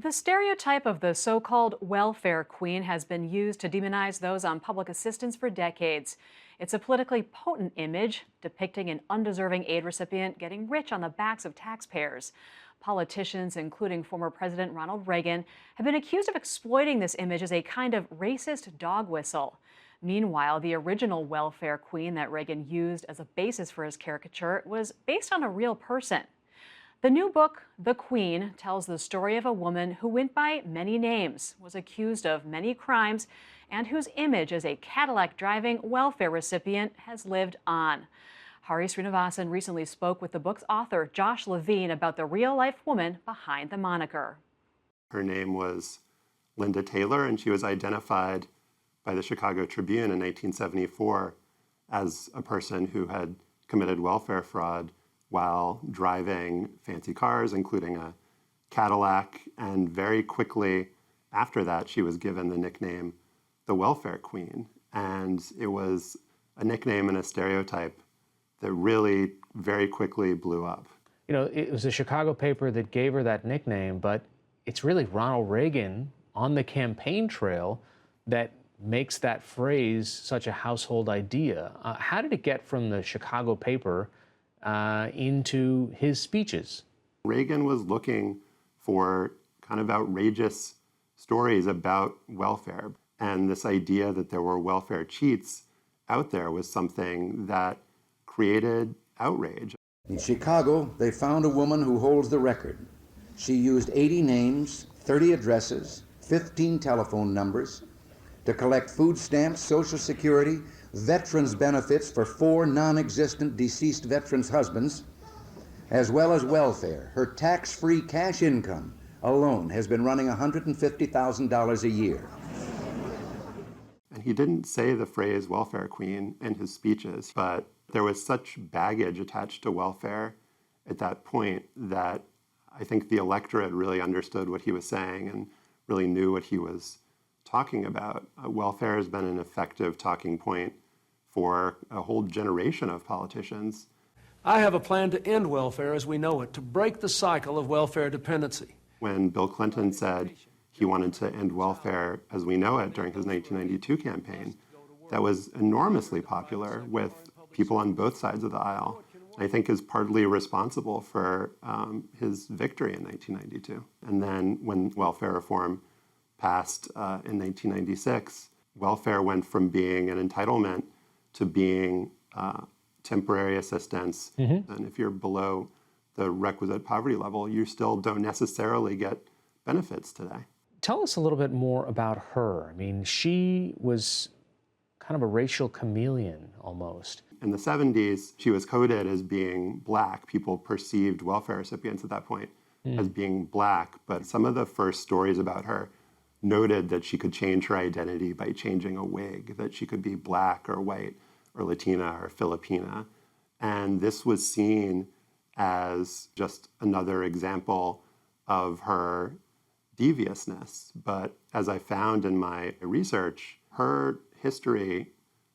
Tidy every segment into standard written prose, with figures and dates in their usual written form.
The stereotype of the so-called welfare queen has been used to demonize those on public assistance for decades. It's a politically potent image depicting an undeserving aid recipient getting rich on the backs of taxpayers. Politicians, including former President Ronald Reagan, have been accused of exploiting this image as a kind of racist dog whistle. Meanwhile, the original welfare queen that Reagan used as a basis for his caricature was based on a real person. The new book, The Queen, tells the story of a woman who went by many names, was accused of many crimes, and whose image as a Cadillac driving welfare recipient has lived on. Hari Srinivasan recently spoke with the book's author, Josh Levine, about the real-life woman behind the moniker. Her name was Linda Taylor, and she was identified by the Chicago Tribune in 1974 as a person who had committed welfare fraud while driving fancy cars, including a Cadillac. And very quickly after that, she was given the nickname the Welfare Queen. And it was a nickname and a stereotype that really very quickly blew up. You know, it was a Chicago paper that gave her that nickname, but it's really Ronald Reagan on the campaign trail that makes that phrase such a household idea. How did it get from the Chicago paper into his speeches? Reagan was looking for kind of outrageous stories about welfare. And this idea that there were welfare cheats out there was something that created outrage. In Chicago, they found a woman who holds the record. She used 80 names, 30 addresses, 15 telephone numbers to collect food stamps, Social Security, veterans benefits for 4 non-existent deceased veterans' husbands, as well as welfare. Her tax-free cash income alone has been running $150,000 a year. And he didn't say the phrase welfare queen in his speeches, but there was such baggage attached to welfare at that point that I think the electorate really understood what he was saying and really knew what he was talking about. Welfare has been an effective talking point for a whole generation of politicians. I have a plan to end welfare as we know it, to break the cycle of welfare dependency. When Bill Clinton said he wanted to end welfare as we know it during his 1992 campaign, that was enormously popular with people on both sides of the aisle. I think is partly responsible for his victory in 1992. And then when welfare reform passed in 1996, welfare went from being an entitlement to being temporary assistance. And if you're below the requisite poverty level, you still don't necessarily get benefits today. Tell us a little bit more about her. I mean, she was kind of a racial chameleon almost. In the 70s, she was coded as being black. People perceived welfare recipients at that point as being black, but some of the first stories about her noted that she could change her identity by changing a wig, that she could be black or white or Latina or Filipina. And this was seen as just another example of her deviousness. But as I found in my research, her history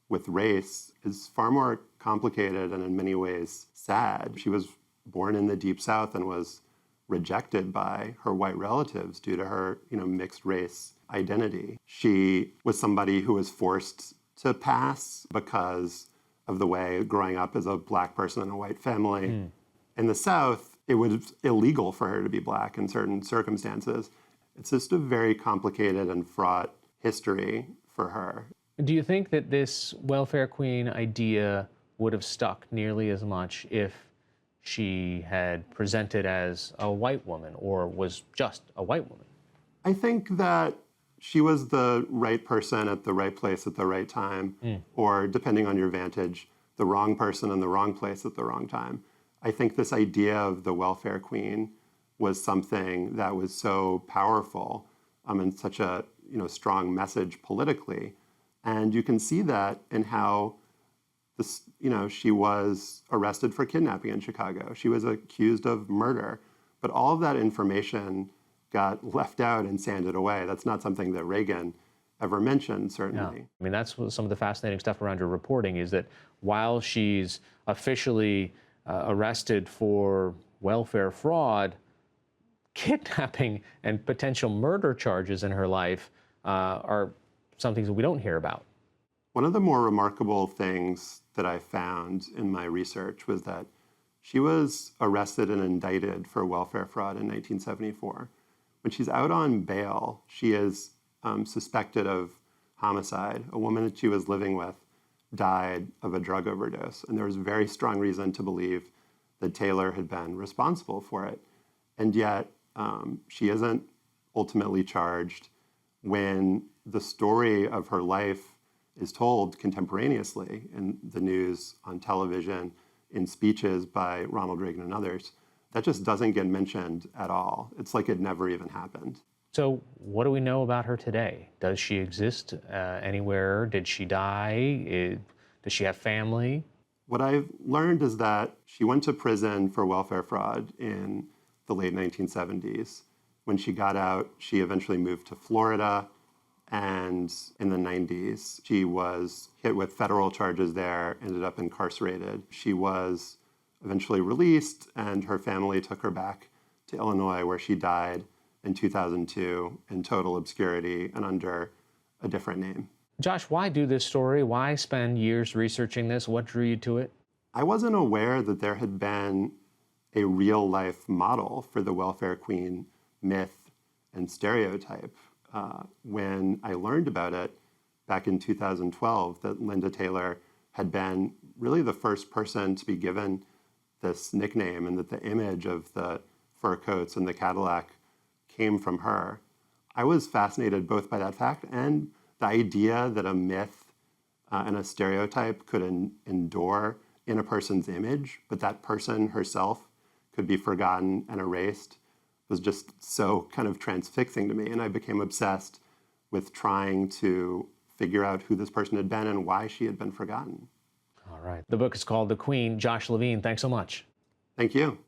with race is far more complicated and in many ways sad. She was born in the Deep South and was rejected by her white relatives due to her, mixed race identity. She was somebody who was forced to pass because of the way growing up as a black person in a white family. In the South, it was illegal for her to be black in certain circumstances. It's just a very complicated and fraught history for her. Do you think that this welfare queen idea would have stuck nearly as much if she had presented as a white woman or was just a white woman? I think that she was the right person at the right place at the right time, or depending on your vantage, the wrong person in the wrong place at the wrong time. I think this idea of the welfare queen was something that was so powerful and such a strong message politically. And you can see that in how this, she was arrested for kidnapping in Chicago. She was accused of murder. But all of that information got left out and sanded away. That's not something that Reagan ever mentioned, certainly. Yeah. I mean, that's some of the fascinating stuff around your reporting is that while she's officially arrested for welfare fraud, kidnapping and potential murder charges in her life are some things that we don't hear about. One of the more remarkable things that I found in my research was that she was arrested and indicted for welfare fraud in 1974. When she's out on bail, she is suspected of homicide. A woman that she was living with died of a drug overdose, and there was very strong reason to believe that Taylor had been responsible for it. And yet, she isn't ultimately charged. When the story of her life is told contemporaneously in the news, on television, in speeches by Ronald Reagan and others, that just doesn't get mentioned at all. It's like it never even happened. So what do we know about her today? Does she exist anywhere? Did she die? Does she have family? What I've learned is that she went to prison for welfare fraud in the late 1970s. When she got out, she eventually moved to Florida, and in the 90s, she was hit with federal charges there, ended up incarcerated. She was eventually released, and her family took her back to Illinois, where she died in 2002 in total obscurity and under a different name. Josh, why do this story? Why spend years researching this? What drew you to it? I wasn't aware that there had been a real-life model for the welfare queen myth and stereotype. When I learned about it back in 2012, that Linda Taylor had been really the first person to be given this nickname, and that the image of the fur coats and the Cadillac came from her. I was fascinated both by that fact and the idea that a myth and a stereotype could endure in a person's image, but that person herself could be forgotten and erased, was just so kind of transfixing to me. And I became obsessed with trying to figure out who this person had been and why she had been forgotten. All right. The book is called The Queen. Josh Levine, thanks so much. Thank you.